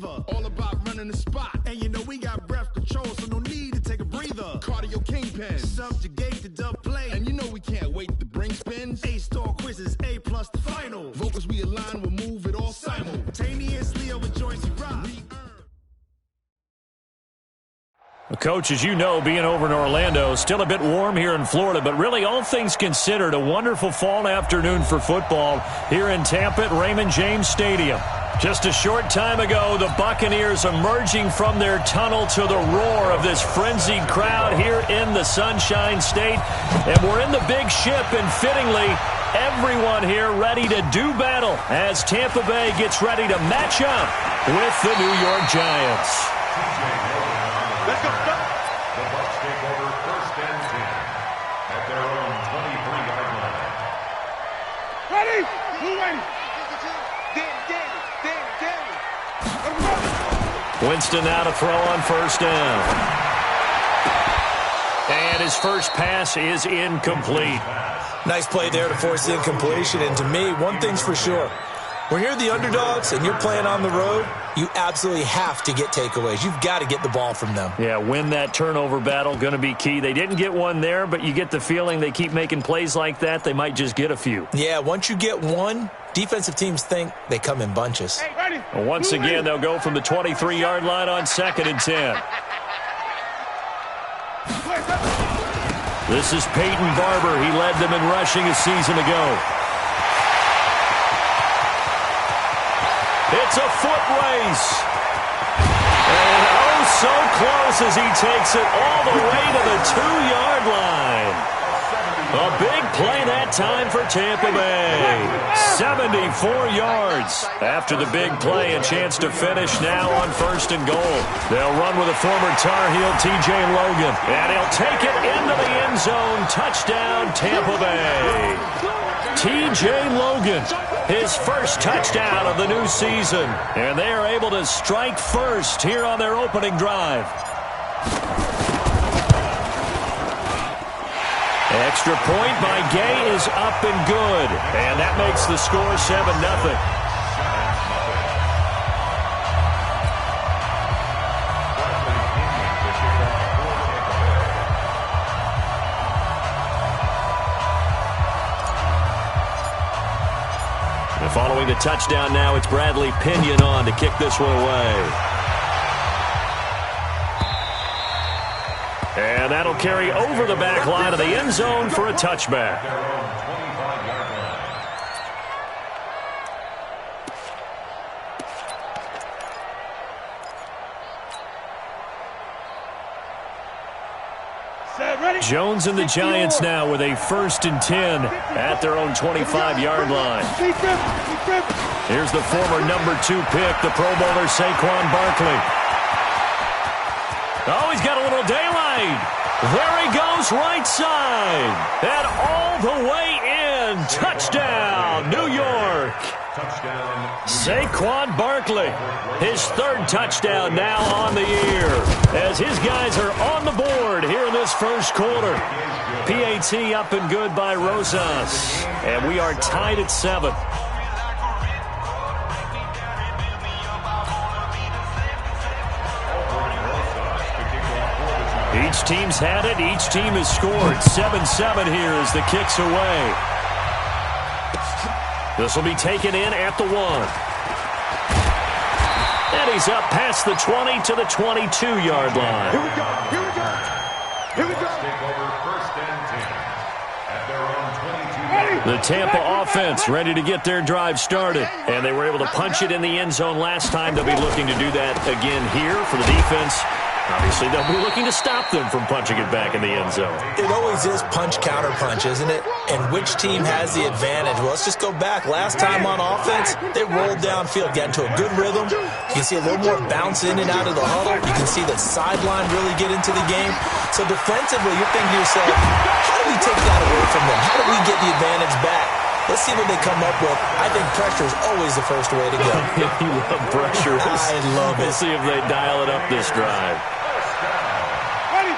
receiver. All about running the spot. And you know we got breath control, so no need to take a breather. Cardio kingpin. Subjugate the dub play. And you know we can't wait to bring spins. A-star quizzes, A+ the final. Vocals we align, we'll move it all simultaneously over joints you rock. Coach, as you know, being over in Orlando, still a bit warm here in Florida, but really all things considered, a wonderful fall afternoon for football here in Tampa at Raymond James Stadium. Just a short time ago, the Buccaneers emerging from their tunnel to the roar of this frenzied crowd here in the Sunshine State. And we're in the big ship, and fittingly, everyone here ready to do battle as Tampa Bay gets ready to match up with the New York Giants. Let's go. The Bucs take over 1st and 10 at their own 23-yard line. Ready? Who ready? Winston now to throw on 1st down. And his first pass is incomplete. Nice play there to force the incompletion. And to me, one thing's for sure. When you're the underdogs and you're playing on the road, you absolutely have to get takeaways. You've got to get the ball from them. Yeah, win that turnover battle, going to be key. They didn't get one there, but you get the feeling they keep making plays like that, they might just get a few. Yeah, once you get one, defensive teams think they come in bunches. Well, once again, they'll go from the 23-yard line on 2nd and 10. This is Peyton Barber. He led them in rushing a season ago. It's a foot race. And oh, so close as he takes it all the way to the 2-yard line. A big play that time for Tampa Bay. 74 yards. After the big play, a chance to finish now on 1st and goal. They'll run with a former Tar Heel, T.J. Logan. And he'll take it into the end zone. Touchdown, Tampa Bay. T.J. Logan, his first touchdown of the new season. And they are able to strike first here on their opening drive. Extra point by Gay is up and good. And that makes the score 7-0. Following the touchdown now, it's Bradley Pinion on to kick this one away. And that'll carry over the back line of the end zone for a touchback. Jones and the Giants now with a 1st and 10 at their own 25-yard line. Here's the former number 2 pick, the Pro Bowler Saquon Barkley. Oh, he's got a little daylight. There he goes, right side. And all the way in. Touchdown, New York. Saquon Barkley, his 3rd touchdown now on the year, as his guys are on the board here in this first quarter. PAT up and good by Rosas, and we are tied at 7. Each team's had it. Each team has scored. 7-7 here as the kick's away. This will be taken in at the 1. And he's up past the 20 to the 22-yard line. Here we go. Here we go. Here we go. Take over 1st and 10 at their own 22. The Tampa offense ready to get their drive started. And they were able to punch it in the end zone last time. They'll be looking to do that again here for the defense. Obviously, they'll be looking to stop them from punching it back in the end zone. It always is punch-counter-punch, isn't it? And which team has the advantage? Well, let's just go back. Last time on offense, they rolled downfield, got into a good rhythm. You can see a little more bounce in and out of the huddle. You can see the sideline really get into the game. So defensively, you're thinking to yourself, how do we take that away from them? How do we get the advantage back? Let's see what they come up with. I think pressure is always the first way to go. You love pressure. I love it. We'll see if they dial it up this drive.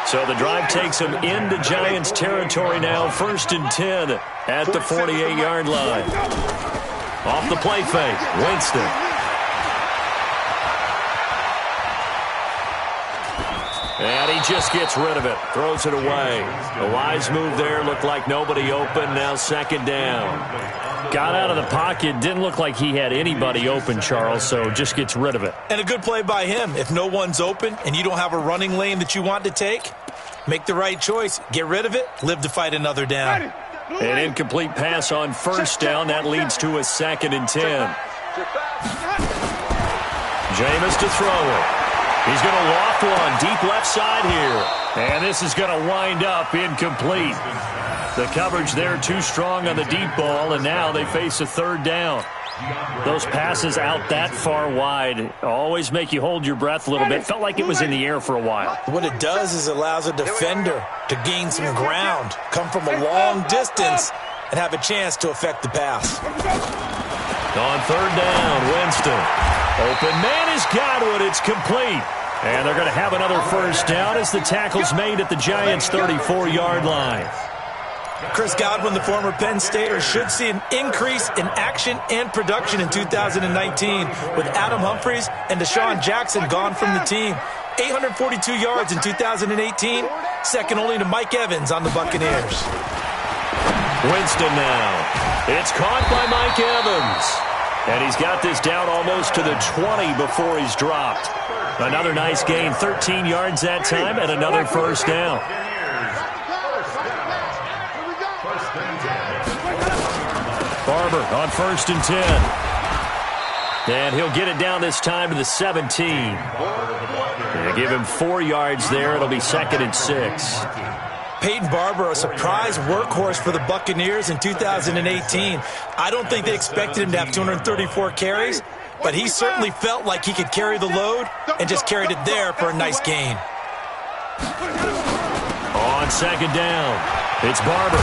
So the drive takes them into Giants territory now. 1st and 10 at the 48-yard line. Off the play fake, Winston. And he just gets rid of it, throws it away. A wise move there, looked like nobody open, now second down. Got out of the pocket, didn't look like he had anybody open, Charles, so just gets rid of it. And a good play by him. If no one's open and you don't have a running lane that you want to take, make the right choice. Get rid of it, live to fight another down. An incomplete pass on first down. That leads to a 2nd and 10. Jameis to throw it. He's going to loft one deep left side here. And this is going to wind up incomplete. The coverage there too strong on the deep ball, and now they face a 3rd down. Those passes out that far wide always make you hold your breath a little bit. Felt like it was in the air for a while. What it does is it allows a defender to gain some ground, come from a long distance, and have a chance to affect the pass. On 3rd down, Winston. Open man has got it. It's complete. And they're going to have another first down as the tackle's made at the Giants' 34-yard line. Chris Godwin, the former Penn Stater, should see an increase in action and production in 2019 with Adam Humphries and Deshaun Jackson gone from the team. 842 yards in 2018, second only to Mike Evans on the Buccaneers. Winston now. It's caught by Mike Evans. And he's got this down almost to the 20 before he's dropped. Another nice gain, 13 yards that time, and another first down. Barber on 1st and 10. And he'll get it down this time to the 17. They give him 4 yards there. It'll be 2nd and 6. Peyton Barber, a surprise workhorse for the Buccaneers in 2018. I don't think they expected him to have 234 carries, but he certainly felt like he could carry the load and just carried it there for a nice gain. On 2nd down, it's Barber.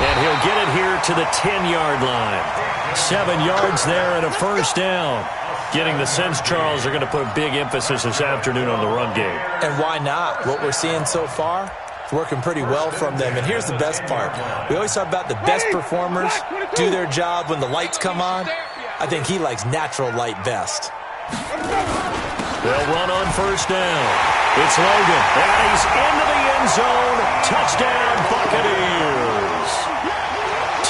And he'll get it here to the 10-yard line. 7 yards there and a first down. Getting the sense, Charles, they're going to put a big emphasis this afternoon on the run game. And why not? What we're seeing so far, it's working pretty well from them. And here's the best part. We always talk about the best performers do their job when the lights come on. I think he likes natural light best. They'll run on first down. It's Logan. And he's into the end zone. Touchdown, Buccaneers.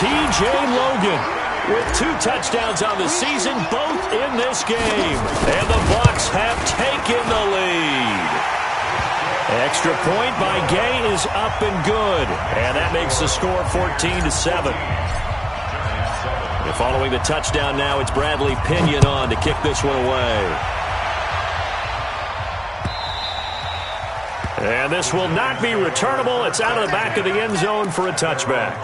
T.J. Logan with 2 touchdowns on the season, both in this game. And the Bucs have taken the lead. Extra point by Gay is up and good. And that makes the score 14-7. And following the touchdown now, it's Bradley Pinion on to kick this one away. And this will not be returnable. It's out of the back of the end zone for a touchback.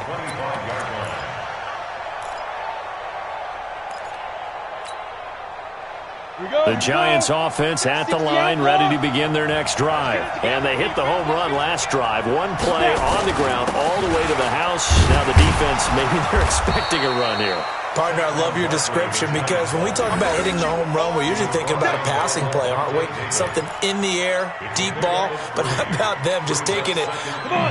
The Giants offense at the line, ready to begin their next drive. And they hit the home run last drive. One play on the ground all the way to the house. Now the defense, maybe they're expecting a run here. Partner, I love your description because when we talk about hitting the home run, we're usually thinking about a passing play, aren't we? Something in the air, deep ball. But how about them just taking it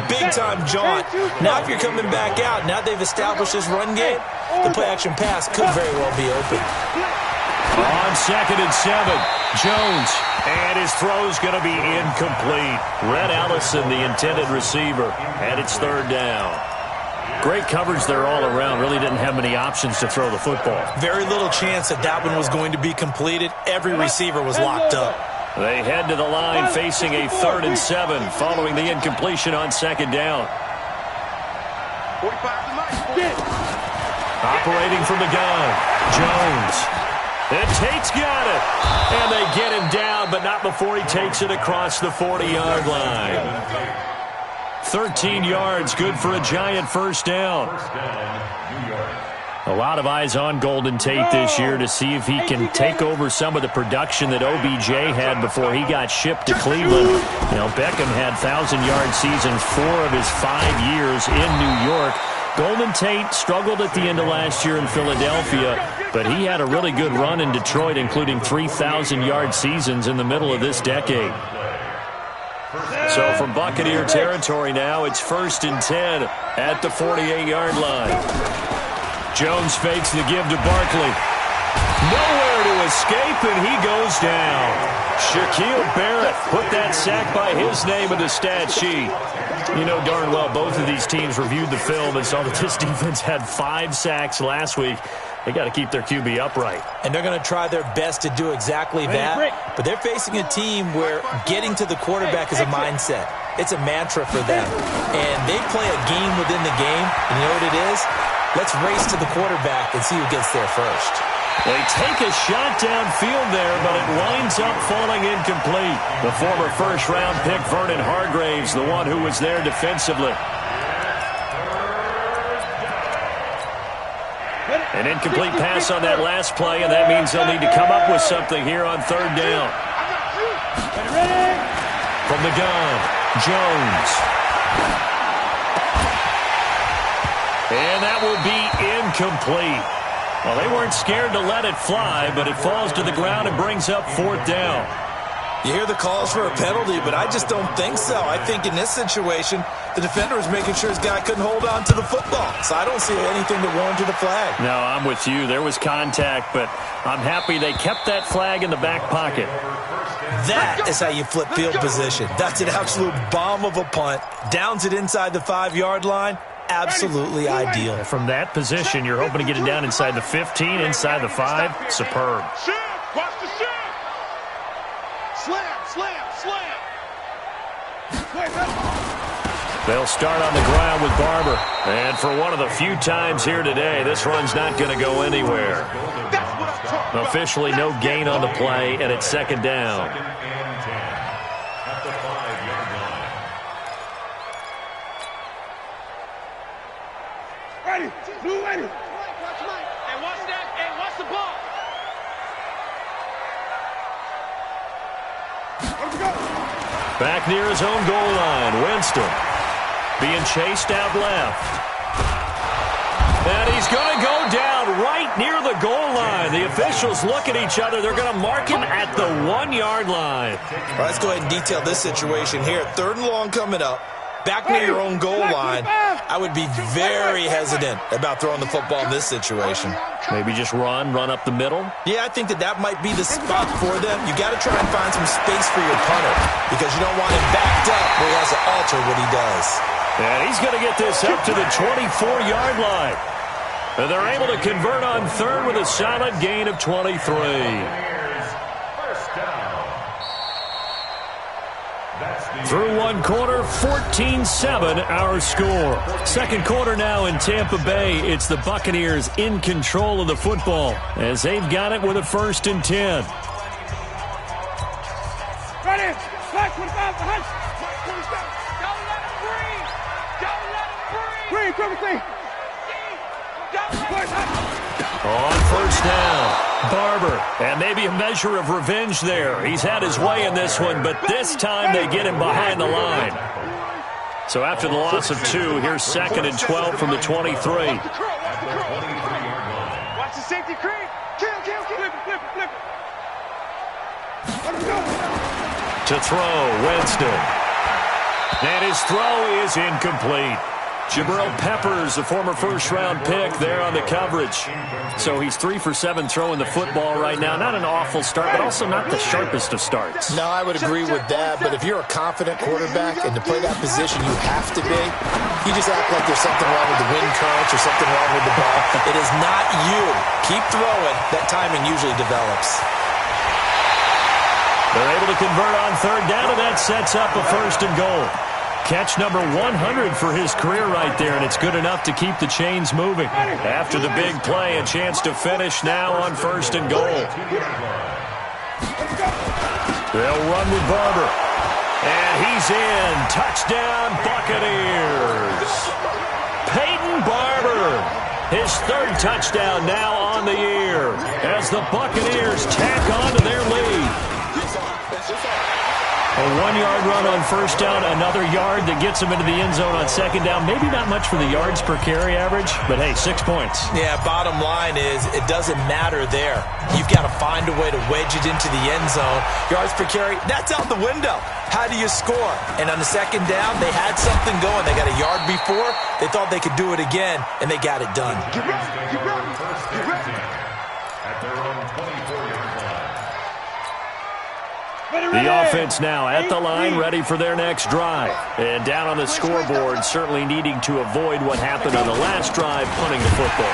big-time jaunt? Now if you're coming back out, now they've established this run game, the play-action pass could very well be open. On 2nd and 7, Jones, and his throw's going to be incomplete. Red Allison, the intended receiver, and it's 3rd down. Great coverage there all around. Really didn't have many options to throw the football. Very little chance that one was going to be completed. Every receiver was locked up. They head to the line facing a 3rd and 7 following the incompletion on 2nd down. Operating from the gun, Jones. And Tate's got it. And they get him down, but not before he takes it across the 40-yard line. 13 yards, good for a Giant first down. A lot of eyes on Golden Tate this year to see if he can take over some of the production that OBJ had before he got shipped to Cleveland. You know, Beckham had 1,000-yard seasons 4 of his 5 years in New York. Golden Tate struggled at the end of last year in Philadelphia, but he had a really good run in Detroit, including 3,000-yard seasons in the middle of this decade. So from Buccaneer territory now, it's 1st and 10 at the 48-yard line. Jones fakes the give to Barkley. Nowhere to escape, and he goes down. Shaquille Barrett put that sack by his name in the stat sheet. You know darn well both of these teams reviewed the film and saw that this defense had 5 sacks last week. They got to keep their QB upright. And they're going to try their best to do exactly that. But they're facing a team where getting to the quarterback is a mindset. It's a mantra for them. And they play a game within the game. And you know what it is? Let's race to the quarterback and see who gets there first. They take a shot downfield there, but it winds up falling incomplete. The former first-round pick, Vernon Hargraves, the one who was there defensively. An incomplete pass on that last play, and that means they'll need to come up with something here on third down. From the gun, Jones. And that will be incomplete. Well, they weren't scared to let it fly, but it falls to the ground and brings up fourth down. You hear the calls for a penalty, but I just don't think so. I think in this situation, the defender was making sure his guy couldn't hold on to the football. So I don't see anything to warrant a flag. No, I'm with you. There was contact, but I'm happy they kept that flag in the back pocket. That is how you flip field position. That's an absolute bomb of a punt. Downs it inside the 5-yard line. Absolutely ideal. From that position, you're hoping to get it down inside the 15, inside the 5. Superb. Watch the shot. Slam. They'll start on the ground with Barber. And for one of the few times here today, this run's not going to go anywhere. Officially no gain on the play, and it's second down. Ready. Blue ready. Hey, watch that. Hey, watch the ball. Back near his own goal line, Winston being chased out left. And he's going to go down right near the goal line. The officials look at each other. They're going to mark him at the 1-yard line. All right, let's go ahead and detail this situation here. 3rd and long coming up. Back near your own goal line. I would be very hesitant about throwing the football in this situation. Maybe just run up the middle? Yeah, I think that might be the spot for them. You got to try and find some space for your punter because you don't want him backed up where he has to alter what he does. And he's going to get this up to the 24-yard line. And they're able to convert on 3rd with a solid gain of 23. Through one quarter, 14-7 our score. Second quarter now in Tampa Bay. It's the Buccaneers in control of the football as they've got it with a 1st and 10. Ready. Flag 25 behind. Don't let him breathe. Don't let him breathe. Green, triple C. On 1st down, Barber. And maybe a measure of revenge there. He's had his way in this one, but this time they get him behind the line. So after the loss of 2, here's 2nd and 12 from the 23. Watch the safety creep. Kill. Flip it. To throw, Winston. And his throw is incomplete. Jabril Peppers, the former first-round pick, there on the coverage. So he's 3 for 7 throwing the football right now. Not an awful start, but also not the sharpest of starts. No, I would agree with that. But if you're a confident quarterback and to play that position you have to be, you just act like there's something wrong with the wind currents or something wrong with the ball. It is not you. Keep throwing. That timing usually develops. They're able to convert on 3rd down, and that sets up a 1st and goal. Catch number 100 for his career right there, and it's good enough to keep the chains moving. After the big play, a chance to finish now on 1st and goal. They'll run with Barber. And he's in. Touchdown, Buccaneers. Peyton Barber. His 3rd touchdown now on the year as the Buccaneers tack on to their lead. A 1-yard run on 1st down, another yard that gets him into the end zone on 2nd down. Maybe not much for the yards per carry average, but hey, 6 points. Yeah, bottom line is it doesn't matter there. You've got to find a way to wedge it into the end zone. Yards per carry, that's out the window. How do you score? And on the 2nd down, they had something going. They got a yard before. They thought they could do it again, and they got it done. At their own 24-yard line. The offense now at the line, ready for their next drive. And down on the scoreboard, certainly needing to avoid what happened on the last drive, punting the football.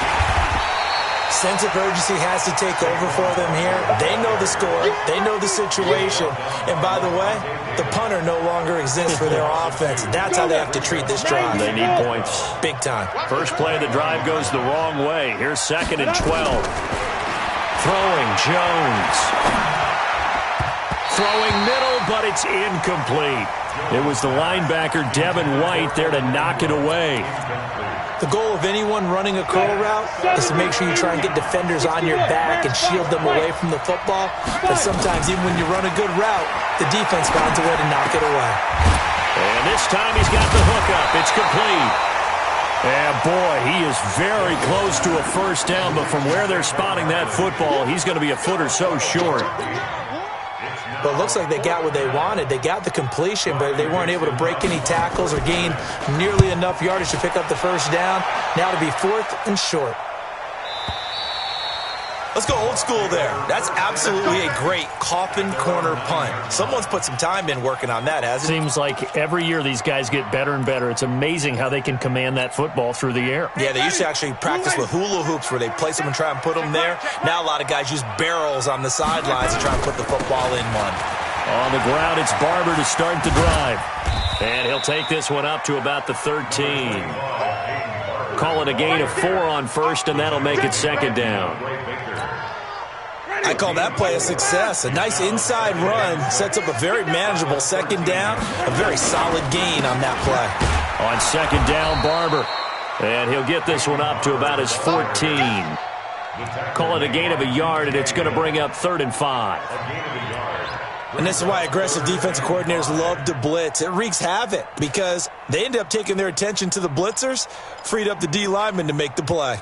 Sense of urgency has to take over for them here. They know the score. They know the situation. And by the way, the punter no longer exists for their offense. That's how they have to treat this drive. They need points. Big time. First play of the drive goes the wrong way. Here's 2nd and 12. Throwing, Jones. Throwing middle, but it's incomplete. It was the linebacker, Devin White, there to knock it away. The goal of anyone running a curl route is to make sure you try and get defenders on your back and shield them away from the football. But sometimes, even when you run a good route, the defense finds a way to knock it away. And this time he's got the hook up. It's complete. And boy, he is very close to a first down, but from where they're spotting that football, he's going to be a foot or so short. But it looks like they got what they wanted. They got the completion, but they weren't able to break any tackles or gain nearly enough yardage to pick up the first down. Now to be 4th and short. Let's go old school there. That's absolutely a great coffin corner punt. Someone's put some time in working on that, hasn't it? Seems like every year these guys get better and better. It's amazing how they can command that football through the air. Yeah, they used to actually practice with hula hoops where they place them and try and put them there. Now a lot of guys use barrels on the sidelines to try and put the football in one. On the ground, it's Barber to start the drive. And he'll take this one up to about the 13. Call it a gain of 4 on first, and that'll make it 2nd down. I call that play a success. A nice inside run sets up a very manageable 2nd down. A very solid gain on that play. On 2nd down, Barber. And he'll get this one up to about his 14. Call it a gain of a yard, and it's going to bring up 3rd and 5. And this is why aggressive defensive coordinators love to blitz. It wreaks havoc because they end up taking their attention to the blitzers, freed up the D lineman to make the play.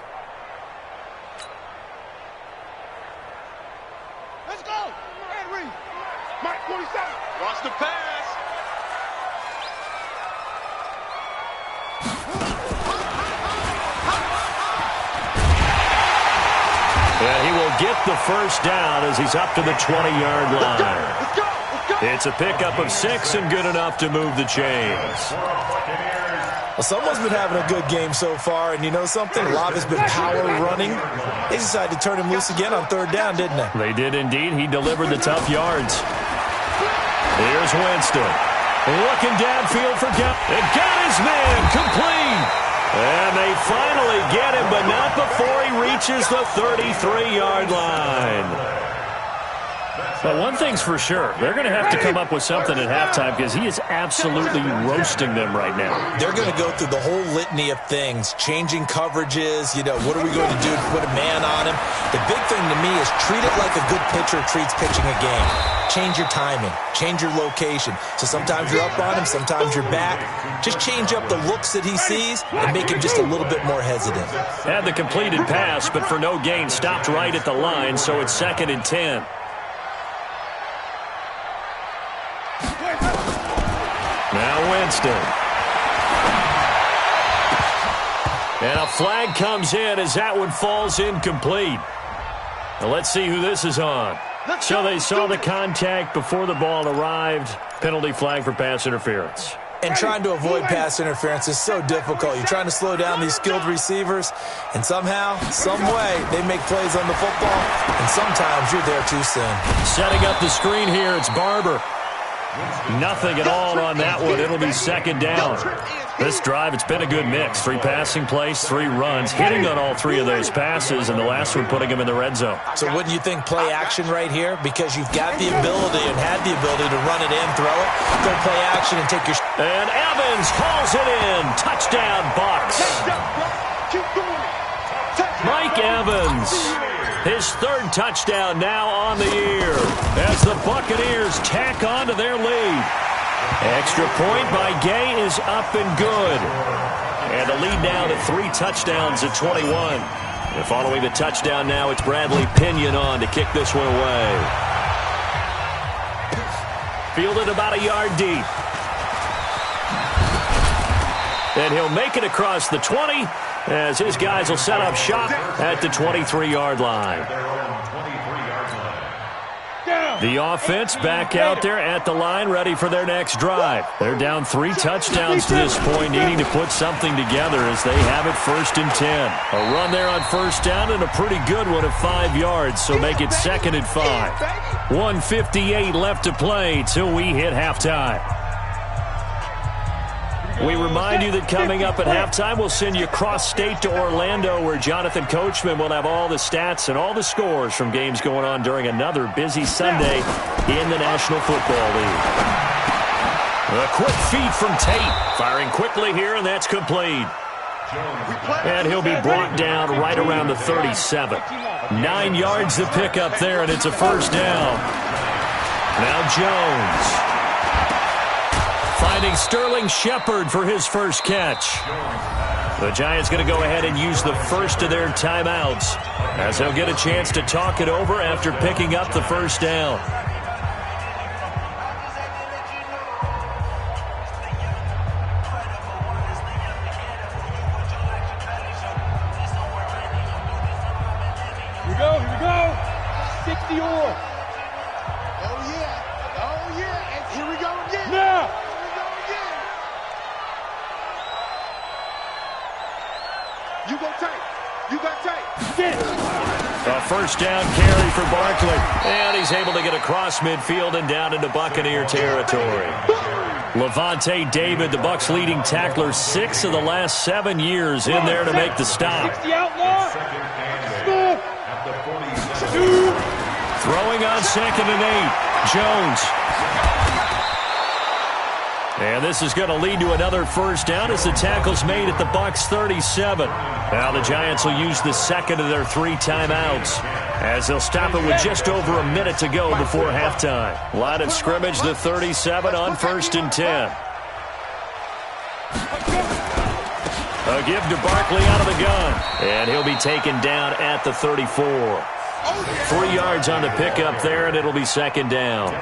Let's go. Ed Reed. Mike 47. Watch the pass. And he will get the first down as he's up to the 20-yard line. Let's go. Let's go. It's a pickup of 6 and good enough to move the chains. Well, someone's been having a good game so far, and you know something? A lot has been power running. They decided to turn him loose again on 3rd down, didn't they? They did indeed. He delivered the tough yards. Here's Winston. Looking downfield for and got his man complete. And they finally get him, but not before he reaches the 33-yard line. But one thing's for sure, they're going to have to come up with something at halftime because he is absolutely roasting them right now. They're going to go through the whole litany of things, changing coverages, what are we going to do to put a man on him? The big thing to me is treat it like a good pitcher treats pitching a game. Change your timing, change your location. So sometimes you're up on him, sometimes you're back. Just change up the looks that he sees and make him just a little bit more hesitant. Had the completed pass, but for no gain, stopped right at the line, so it's 2nd and 10. Now Winston. And a flag comes in as that one falls incomplete. Now let's see who this is on. So they saw the contact before the ball arrived. Penalty flag for pass interference. And trying to avoid pass interference is so difficult. You're trying to slow down these skilled receivers, and somehow, some way, they make plays on the football, and sometimes you're there too soon. Setting up the screen here, it's Barber. Nothing at all on that one. It'll be 2nd down. This drive, it's been a good mix. 3 passing plays, 3 runs, hitting on all 3 of those passes, and the last one putting him in the red zone. So wouldn't you think play action right here? Because you've got the ability and had the ability to run it in, throw it, go play action and take your... And Evans hauls it in. Touchdown, Bucks. Mike Evans. His 3rd touchdown now on the year as the Buccaneers tack on to their lead. Extra point by Gay is up and good. And the lead now to 3 touchdowns at 21. And following the touchdown now, it's Bradley Pinion on to kick this one away. Fielded about a yard deep. And he'll make it across the 20 as his guys will set up shop at the 23-yard line. The offense back out there at the line, ready for their next drive. They're down 3 touchdowns to this point, needing to put something together as they have it 1st and 10. A run there on 1st down and a pretty good one of 5 yards, so make it 2nd and 5. 1:58 left to play till we hit halftime. We remind you that coming up at halftime, we'll send you cross-state to Orlando, where Jonathan Coachman will have all the stats and all the scores from games going on during another busy Sunday in the National Football League. A quick feed from Tate, firing quickly here, and that's complete. And he'll be brought down right around the 37. 9 yards to pick up there, and it's a 1st down. Now Jones. Finding Sterling Shepard for his first catch. The Giants going to go ahead and use the first of their timeouts as they'll get a chance to talk it over after picking up the 1st down. Here we go. 60 or. Oh, yeah. And here we go again. Now. You got tight. Get it. A 1st down carry for Barkley. And he's able to get across midfield and down into Buccaneer territory. Levante David, the Bucs' leading tackler, 6 of the last 7 years in there to make the stop. 60 outlaw. Throwing on 2nd and 8. Jones. And this is going to lead to another 1st down as the tackle's made at the Bucs' 37. Now the Giants will use the 2nd of their 3 timeouts as they'll stop it with just over a minute to go before halftime. Line of scrimmage, the 37 on 1st and 10. A give to Barkley out of the gun. And he'll be taken down at the 34. 3 yards on the pickup there, and it'll be 2nd down.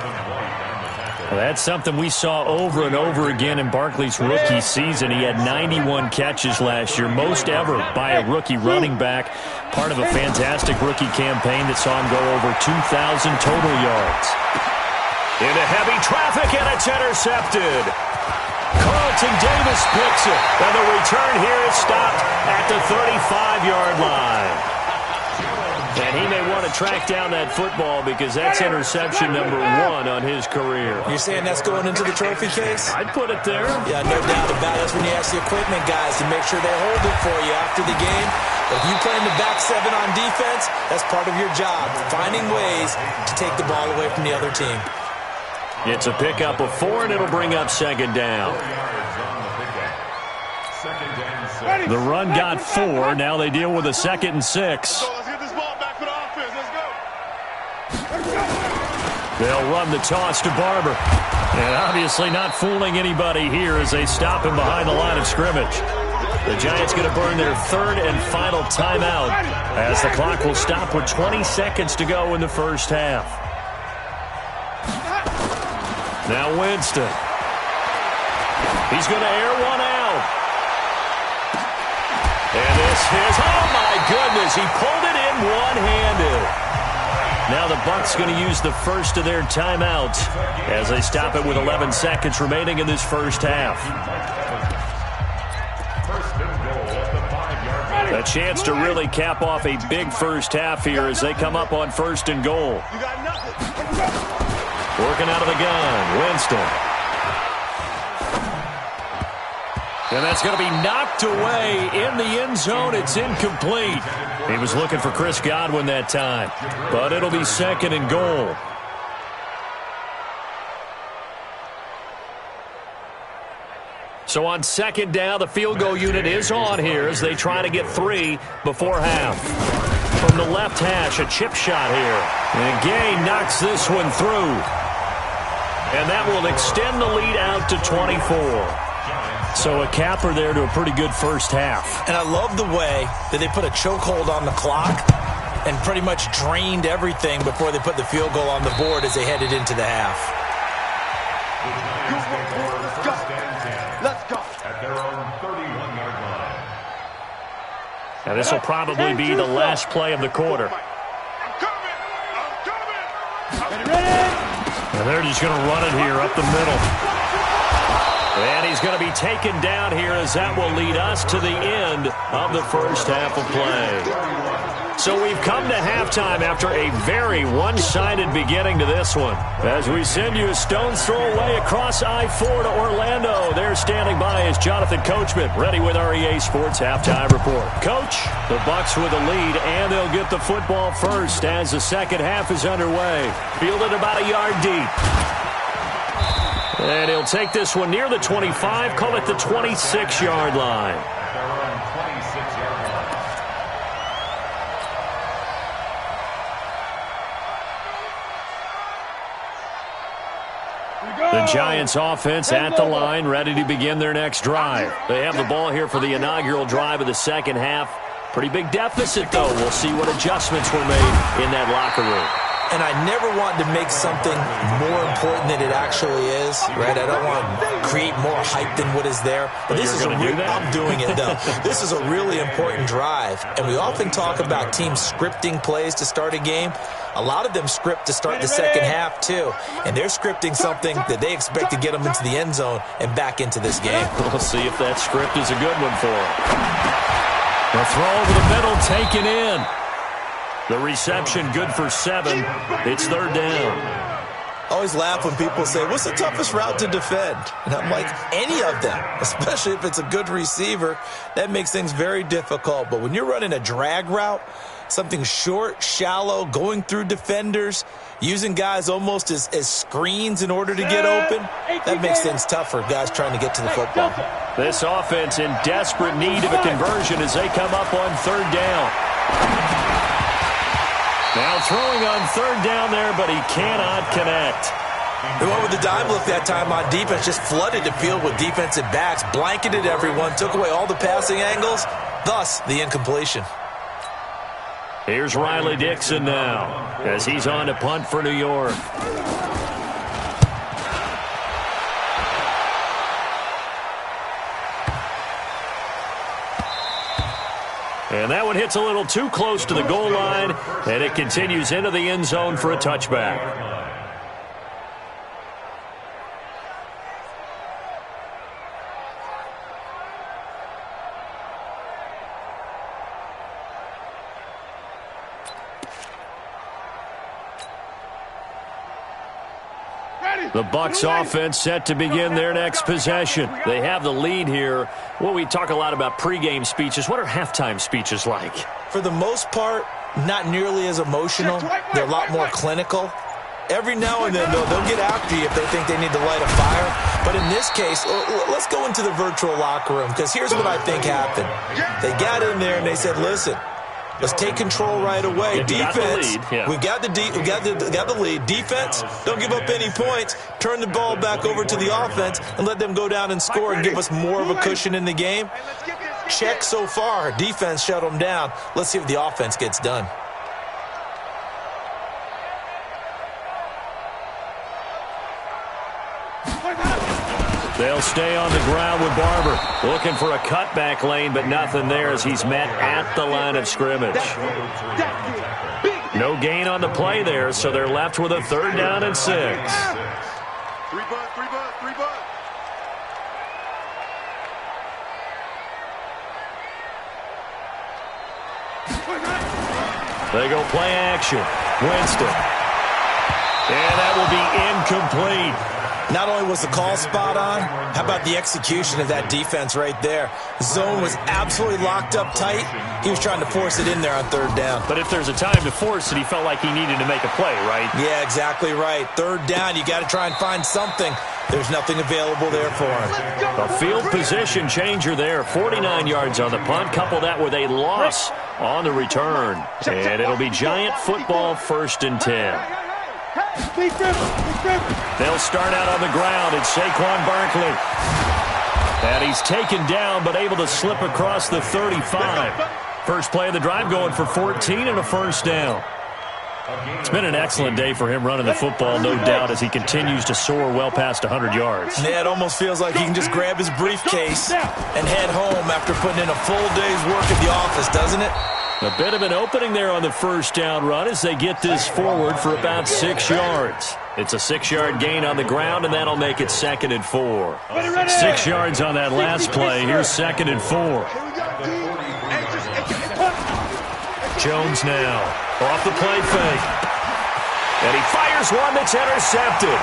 Well, that's something we saw over and over again in Barkley's rookie season. He had 91 catches last year, most ever by a rookie running back, part of a fantastic rookie campaign that saw him go over 2,000 total yards. Into heavy traffic, and it's intercepted. Carlton Davis picks it, and the return here is stopped at the 35-yard line. And he may want to track down that football because that's interception number 1 on his career. You're saying that's going into the trophy case? I'd put it there. Yeah, no doubt about it. That's when you ask the equipment guys to make sure they hold it for you after the game. But if you play in the back 7 on defense, that's part of your job, finding ways to take the ball away from the other team. It's a pickup of 4, and it'll bring up 2nd down. The run got 4. Now they deal with a 2nd and 6. They'll run the toss to Barber. And obviously not fooling anybody here as they stop him behind the line of scrimmage. The Giants going to burn their 3rd and final timeout as the clock will stop with 20 seconds to go in the 1st half. Now Winston. He's going to air one out. And this is, oh my goodness, he pulled it in one-handed. Now the Bucs going to use the first of their timeouts as they stop it with 11 seconds remaining in this 1st half. A chance to really cap off a big 1st half here as they come up on 1st and goal. Working out of the gun, Winston. And that's going to be knocked away in the end zone. It's incomplete. He was looking for Chris Godwin that time, but it'll be 2nd and goal. So on 2nd down, the field goal unit is on here as they try to get 3 before half. From the left hash, a chip shot here. And Gay knocks this one through. And that will extend the lead out to 24. So a capper there to a pretty good 1st half. And I love the way that they put a chokehold on the clock and pretty much drained everything before they put the field goal on the board as they headed into the half. Let's go. At their own 31-yard line. Now this will probably be the last play of the quarter. I'm coming. Ready? And they're just going to run it here up the middle. And he's going to be taken down here as that will lead us to the end of the first half of play. So we've come to halftime after a very one-sided beginning to this one. As we send you a stone's throw away across I-4 to Orlando. There standing by is Jonathan Coachman, ready with our EA Sports Halftime Report. Coach, the Bucs with a lead, and they'll get the football first as the second half is underway. Fielded about a yard deep. And he'll take this one near the 25, call it the 26-yard line. The Giants offense at the line, ready to begin their next drive. They have the ball here for the inaugural drive of the second half. Pretty big deficit, though. We'll see what adjustments were made in that locker room. And I never want to make something more important than it actually is, right? I don't want to create more hype than what is there. But this is I'm doing it, though. This is a really important drive. And we often talk about teams scripting plays to start a game. A lot of them script to start the second half, too. And they're scripting something that they expect to get them into the end zone and back into this game. We'll see if that script is a good one for them. The throw over the middle, taken in. The reception good for 7. It's third down. I always laugh when people say, what's the toughest route to defend? And I'm like, any of them, especially if it's a good receiver. That makes things very difficult. But when you're running a drag route, something short, shallow, going through defenders, using guys almost as screens in order to get open, that makes things tough for guys trying to get to the football. This offense in desperate need of a conversion as they come up on third down. Now throwing on third down there, but he cannot connect. They went with the dime look that time on defense, just flooded the field with defensive backs, blanketed everyone, took away all the passing angles, thus the incompletion. Here's Riley Dixon now as he's on to punt for New York. And that one hits a little too close to the goal line, and it continues into the end zone for a touchback. The Bucs offense set to begin their next possession. They have the lead here. Well, we talk a lot about pregame speeches. What are halftime speeches like? For the most part, not nearly as emotional. They're a lot more clinical. Every now and then, though, they'll get after you if they think they need to light a fire. But in this case, let's go into the virtual locker room, because here's what I think happened. They got in there and they said, listen, let's take control right away. Defense, we've got the lead. Defense, don't give up any points. Turn the ball back over to the offense and let them go down and score and give us more of a cushion in the game. Check so far. Defense shut them down. Let's see if the offense gets done. They'll stay on the ground with Barber. Looking for a cutback lane, but nothing there as he's met at the line of scrimmage. No gain on the play there, so they're left with a third down and 6. Three butt. They go play action. Winston. And that will be incomplete. Not only was the call spot on, how about the execution of that defense right there? Zone was absolutely locked up tight. He was trying to force it in there on third down. But if there's a time to force it, he felt like he needed to make a play, right? Yeah, exactly right. Third down, you got to try and find something. There's nothing available there for him. A field position changer there. 49 yards on the punt. Couple that with a loss on the return. And it'll be Giant football, 1st and 10. They'll start out on the ground. It's Saquon Barkley. And he's taken down, but able to slip across the 35. First play of the drive going for 14 and a first down. It's been an excellent day for him running the football, no doubt, as he continues to soar well past 100 yards. Yeah, it almost feels like he can just grab his briefcase and head home after putting in a full day's work at the office, doesn't it? A bit of an opening there on the first down run as they get this forward for about 6 yards. It's a 6-yard gain on the ground, and that'll make it 2nd and 4. 6 yards on that last play. Here's 2nd and 4. Jones now off the play fake. And he fires one that's intercepted.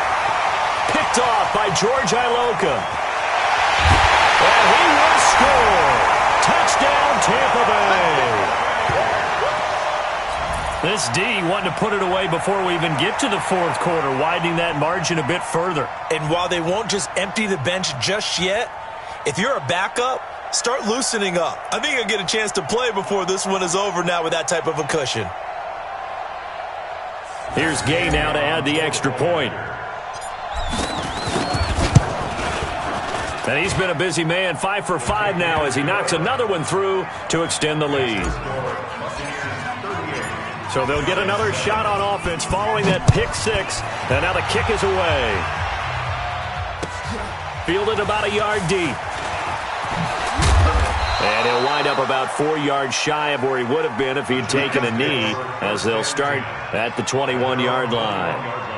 Picked off by George Iloka. And he will score. Touchdown, Tampa Bay. This D wanting to put it away before we even get to the 4th quarter, widening that margin a bit further. And while they won't just empty the bench just yet, if you're a backup, start loosening up. I think you'll get a chance to play before this one is over now with that type of a cushion. Here's Gay now to add the extra point. And he's been a busy man, 5 for 5 now as he knocks another one through to extend the lead. So they'll get another shot on offense following that pick 6. And now the kick is away. Fielded about a yard deep. And he'll wind up about 4 yards shy of where he would have been if he'd taken a knee, as they'll start at the 21-yard line.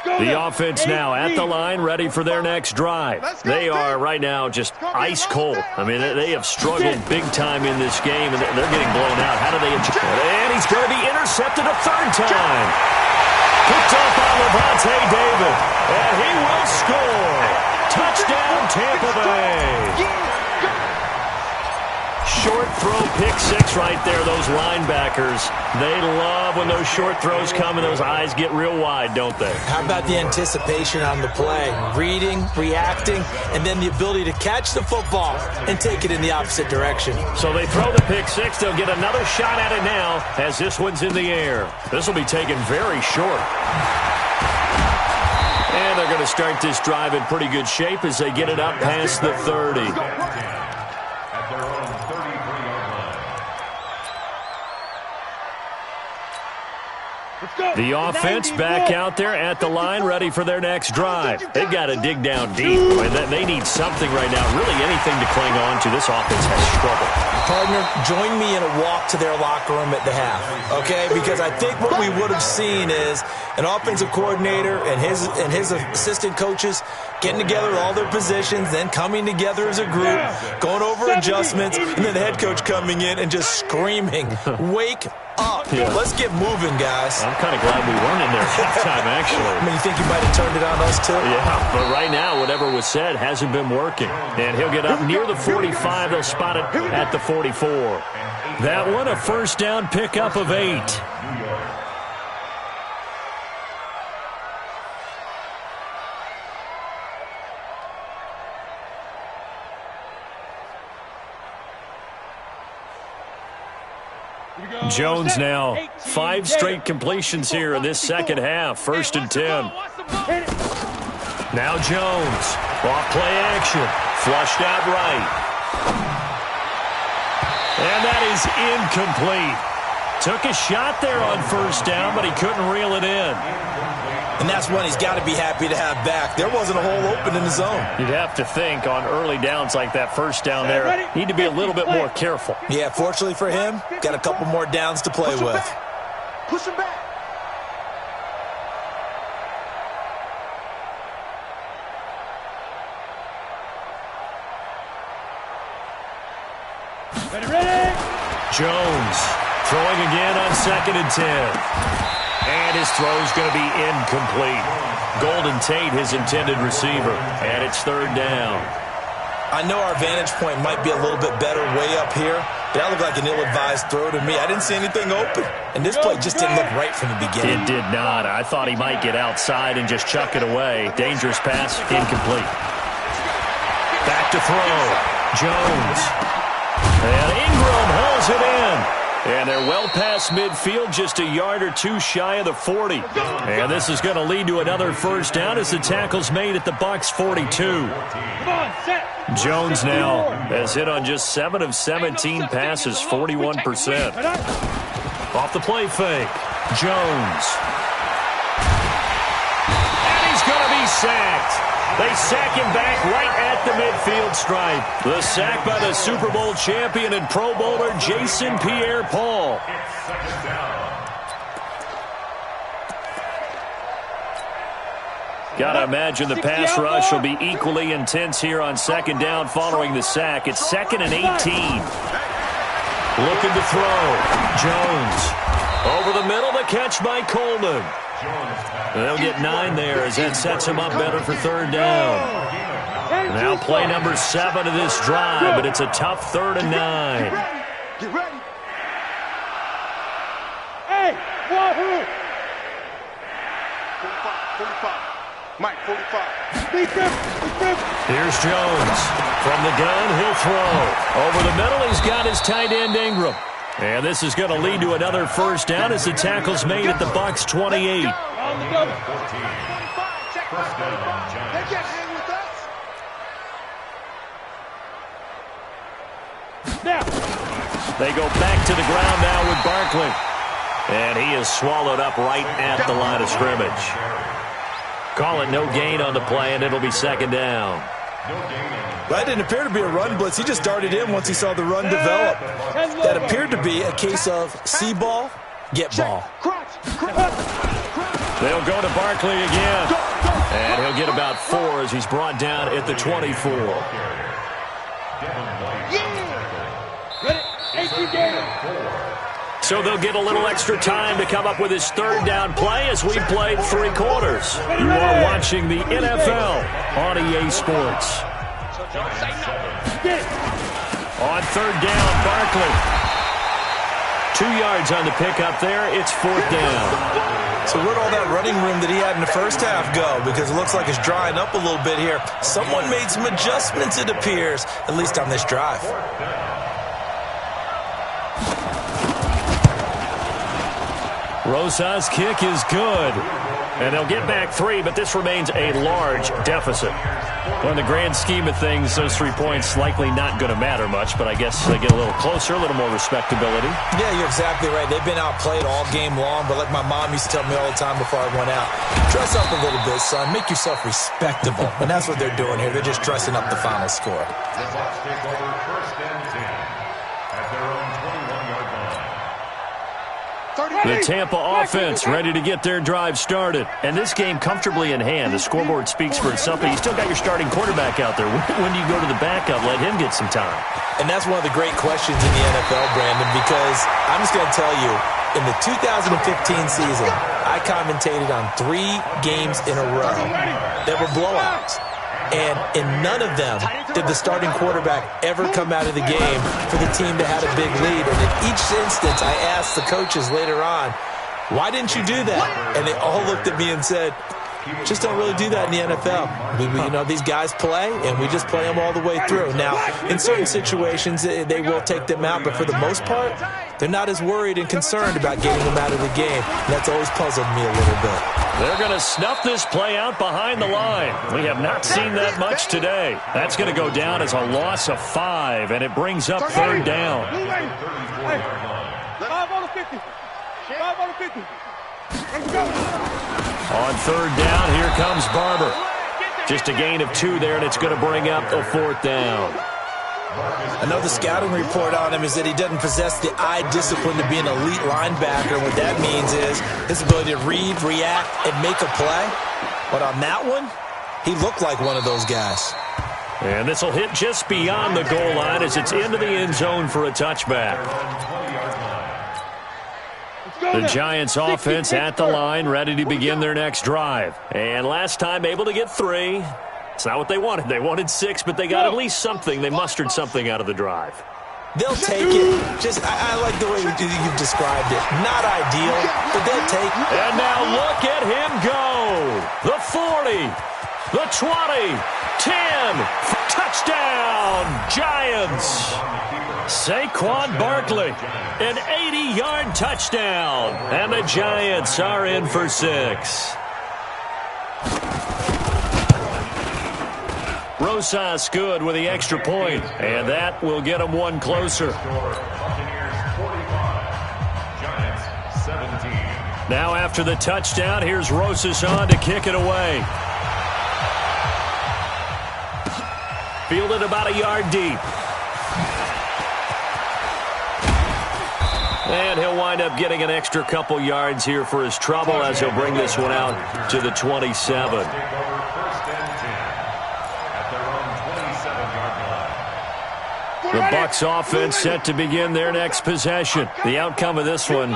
The offense now at the line, ready for their next drive. They are right now just ice cold. I mean, they have struggled big time in this game, and they're getting blown out. How do they? And he's going to be intercepted a 3rd time. Picked up by Levante David, and he will score. Touchdown, Tampa Bay. Short throw, pick 6 right there. Those linebackers, they love when those short throws come and those eyes get real wide, don't they? How about the anticipation on the play? Reading, reacting, and then the ability to catch the football and take it in the opposite direction. So they throw the pick 6. They'll get another shot at it now as this one's in the air. This will be taken very short. And they're going to start this drive in pretty good shape as they get it up past the 30. The offense back out there at the line, ready for their next drive. They've got to dig down deep. I mean, they need something right now, really anything to cling on to. This offense has struggled. Partner, join me in a walk to their locker room at the half, okay? Because I think what we would have seen is an offensive coordinator and his assistant coaches getting together all their positions, then coming together as a group, going over adjustments, and then the head coach coming in and just screaming, wake up. Yeah. Let's get moving, guys. I'm kind of glad we weren't in there at halftime, actually. I mean, you think you might have turned it on us, too? Yeah, but right now, whatever was said hasn't been working. And he'll get up near the 45. They'll spot it at the 44. That one, a 1st down pickup of 8. Jones now, 5 straight completions here in this second half. 1st and 10. Now Jones, off play action, flushed out right. And that is incomplete. Took a shot there on 1st down, but he couldn't reel it in. And that's one he's got to be happy to have back. There wasn't a hole open in the zone. You'd have to think on early downs like that 1st down there, need to be a little bit more careful. Yeah, fortunately for him, got a couple more downs to play with. Push him back. Ready? Jones throwing again on 2nd and 10. And his throw's going to be incomplete. Golden Tate, his intended receiver. And it's 3rd down. I know our vantage point might be a little bit better way up here, but that looked like an ill-advised throw to me. I didn't see anything open. And this play just didn't look right from the beginning. It did not. I thought he might get outside and just chuck it away. Dangerous pass, incomplete. Back to throw. Jones. And Ingram hauls it in. And they're well past midfield, just a yard or 2 shy of the 40. And this is going to lead to another 1st down as the tackle's made at the Bucs 42. Jones now has hit on just 7 of 17 passes, 41%. Off the play fake, Jones. And he's going to be sacked. They sack him back right at the midfield stripe. The sack by the Super Bowl champion and Pro Bowler Jason Pierre-Paul. Got to imagine the pass rush will be equally intense here on second down following the sack. It's 2nd and 18. Looking to throw. Jones. Over the middle, the catch by Coleman. They'll get 9 there as that sets him up better for third down. Now play number 7 of this drive, but it's a tough 3rd and 9. Get ready. Hey, wahoo! 45. Mike, 45. Here's Jones. From the gun, he'll throw. Over the middle, he's got his tight end Ingram. And this is going to lead to another first down as the tackle's made at the Bucs 28. They go back to the ground now with Barkley. And he is swallowed up right at the line of scrimmage. Call it no gain on the play, and it'll be second down. That didn't appear to be a run blitz. He just darted in once he saw the run develop. That appeared to be a case of see ball, get ball. They'll go to Barkley again. And he'll get about 4 as he's brought down at the 24. So they'll get a little extra time to come up with his third down play as we've played 3 quarters. You are watching the NFL on EA Sports. On third down, Barkley. 2 yards on the pickup there. It's 4th down. So where'd all that running room that he had in the first half go? Because it looks like it's drying up a little bit here. Someone made some adjustments, it appears, at least on this drive. Rosas' kick is good. And they'll get back 3, but this remains a large deficit. Well, in the grand scheme of things, those 3 points likely not going to matter much, but I guess they get a little closer, a little more respectability. Yeah, you're exactly right. They've been outplayed all game long, but like my mom used to tell me all the time before I went out, dress up a little bit, son. Make yourself respectable. And that's what they're doing here. They're just dressing up the final score. The Bucs take over 1st and 10 at their own 21-yard line. The Tampa offense ready to get their drive started. And this game comfortably in hand. The scoreboard speaks for itself, but you still got your starting quarterback out there. When do you go to the backup? Let him get some time. And that's one of the great questions in the NFL, Brandon, because I'm just going to tell you, in the 2015 season, I commentated on 3 games in a row that were blowouts. And in none of them did the starting quarterback ever come out of the game for the team that had a big lead. And in each instance, I asked the coaches later on, why didn't you do that? And they all looked at me and said, just don't really do that in the NFL. These guys play, and we just play them all the way through. Now, in certain situations, they will take them out, but for the most part, they're not as worried and concerned about getting them out of the game. And that's always puzzled me a little bit. They're going to snuff this play out behind the line. We have not seen that much today. That's going to go down as a loss of 5, and it brings up third down. 5 on the 50. 5 on the 50. Let's go. On third down, here comes Barber. Just a gain of 2 there, and it's going to bring up a 4th down. Another scouting report on him is that he doesn't possess the eye discipline to be an elite linebacker. What that means is his ability to read, react, and make a play. But on that one, he looked like one of those guys. And this will hit just beyond the goal line as it's into the end zone for a touchback. The Giants offense at the line, ready to begin their next drive. And last time able to get 3. It's not what they wanted. They wanted 6, but they got at least something. They mustered something out of the drive. They'll take it. I like the way you've described it. Not ideal, but they'll take it. And now look at him go. The 40, the 20, 10, touchdown, Giants. Saquon Barkley, an 80-yard touchdown. And the Giants are in for 6. Rosas good with the extra point, and that will get them 1 closer. Now after the touchdown, here's Rosas on to kick it away. Fielded about a yard deep. And he'll wind up getting an extra couple yards here for his trouble as he'll bring this one out to the 27. The Bucs offense set to begin their next possession. The outcome of this one,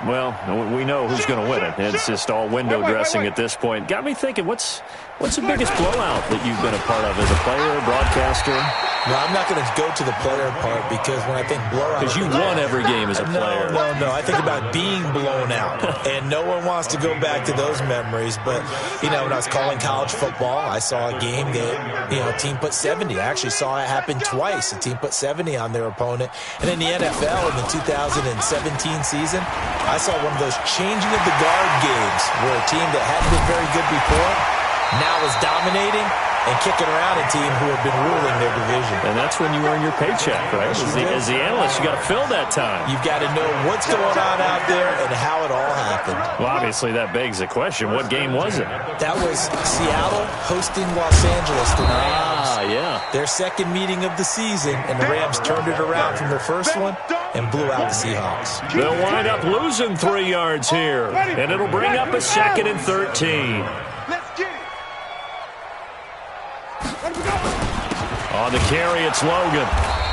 well, we know who's going to win it. It's just all window dressing at this point. Got me thinking, what's the biggest blowout that you've been a part of as a player, broadcaster? No, I'm not going to go to the player part because when I think blowout... Because you won every game as a player. No. I think about being blown out. And no one wants to go back to those memories. But, when I was calling college football, I saw a game that, a team put 70. I actually saw it happen twice. A team put 70 on their opponent. And in the NFL in the 2017 season, I saw one of those changing of the guard games where a team that hadn't been very good before now is dominating and kicking around a team who have been ruling their division. And that's when you earn your paycheck, right? As the analyst, you got to fill that time. You've got to know what's going on out there and how it all happened. Well, obviously, that begs the question, what game was it? That was Seattle hosting Los Angeles, the Rams. Yeah. Their second meeting of the season, and the Rams turned it around from their first one and blew out the Seahawks. They'll wind up losing 3 yards here, and it'll bring up a 2nd and 13. On the carry, it's Logan.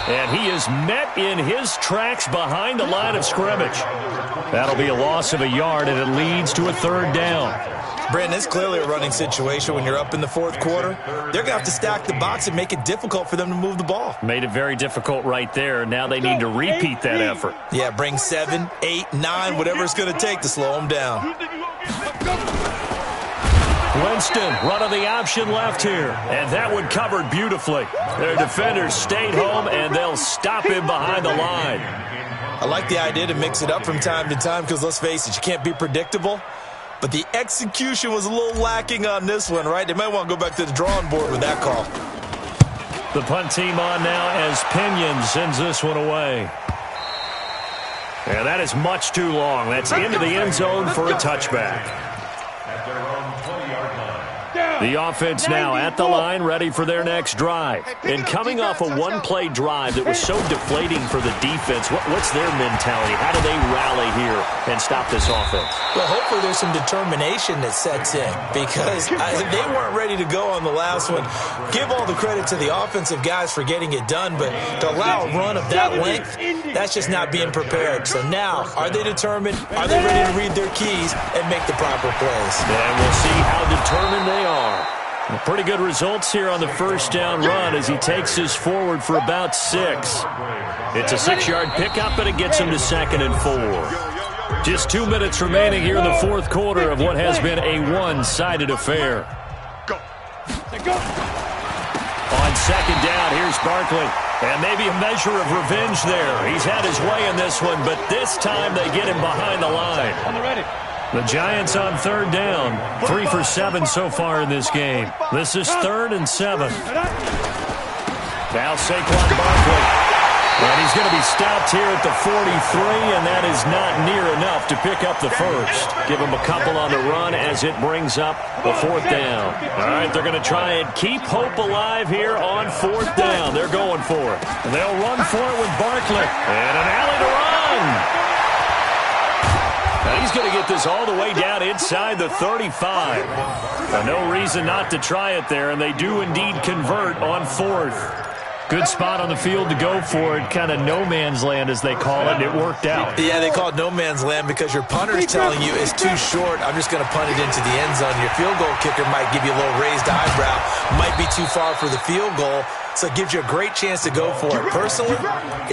And he is met in his tracks behind the line of scrimmage. That'll be a loss of a yard, and it leads to a 3rd down. Brandon, it's clearly a running situation when you're up in the 4th quarter. They're going to have to stack the box and make it difficult for them to move the ball. Made it very difficult right there. Now they need to repeat that effort. Yeah, bring 7, 8, 9, whatever it's going to take to slow them down. Winston running the option left here, and that one covered beautifully. Their defenders stayed home, and they'll stop him behind the line. I like the idea to mix it up from time to time because, let's face it, you can't be predictable. But the execution was a little lacking on this one, right? They might want to go back to the drawing board with that call. The punt team on now as Pinion sends this one away. And that is much too long. That's into the end zone for a touchback. The offense now at the line, ready for their next drive. And coming off a one-play drive that was so deflating for the defense, what's their mentality? How do they rally here and stop this offense? Well, hopefully there's some determination that sets in because they weren't ready to go on the last one. Give all the credit to the offensive guys for getting it done, but to allow a run of that length, that's just not being prepared. So now, are they determined? Are they ready to read their keys and make the proper plays? And we'll see how determined they are. Pretty good results here on the first down run as he takes this forward for about 6. It's a 6-yard pickup, but it gets him to 2nd and 4. Just 2 minutes remaining here in the 4th quarter of what has been a one-sided affair. On 2nd down, here's Barkley. And maybe a measure of revenge there. He's had his way in this one, but this time they get him behind the line. The Giants on 3rd down. 3 for 7 so far in this game. This is 3rd and 7. Now Saquon Barkley. And he's going to be stopped here at the 43, and that is not near enough to pick up the first. Give him a couple on the run as it brings up the 4th down. All right, they're going to try and keep hope alive here on 4th down. They're going for it. And they'll run for it with Barkley. And an alley to run. Now he's going to get this all the way down inside the 35. No reason not to try it there, and they do indeed convert on 4th. Good spot on the field to go for it. Kind of no man's land, as they call it. It worked out. Yeah, they call it no man's land because your punter's telling you it's too short. I'm just going to punt it into the end zone. Your field goal kicker might give you a little raised eyebrow. Might be too far for the field goal. So it gives you a great chance to go for it. Personally,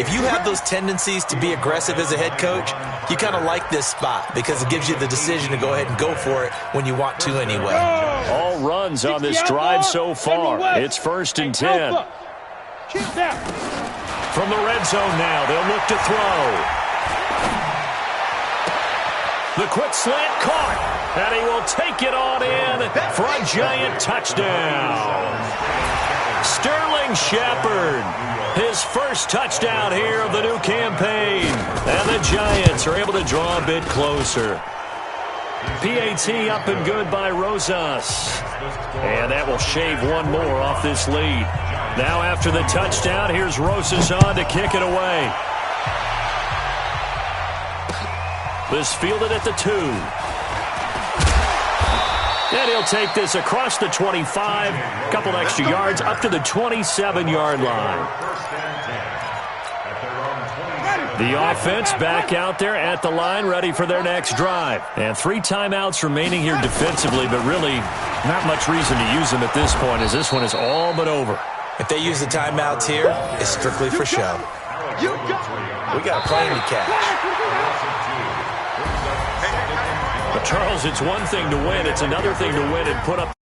if you have those tendencies to be aggressive as a head coach, you kind of like this spot because it gives you the decision to go ahead and go for it when you want to anyway. All runs on this drive so far. It's 1st and 10. From the red zone now, they'll look to throw. The quick slant caught, and he will take it on in for a giant touchdown. Sterling Shepard, his first touchdown here of the new campaign. And the Giants are able to draw a bit closer. PAT up and good by Rosas. And that will shave one more off this lead. Now after the touchdown, here's Rosas on to kick it away. This fielded at the 2. And he'll take this across the 25, a couple extra yards up to the 27-yard line. The offense back out there at the line, ready for their next drive. And 3 timeouts remaining here defensively, but really not much reason to use them at this point, as this one is all but over. If they use the timeouts here, it's strictly for show. We got a plane to catch. But Charles, it's one thing to win. It's another thing to win and put up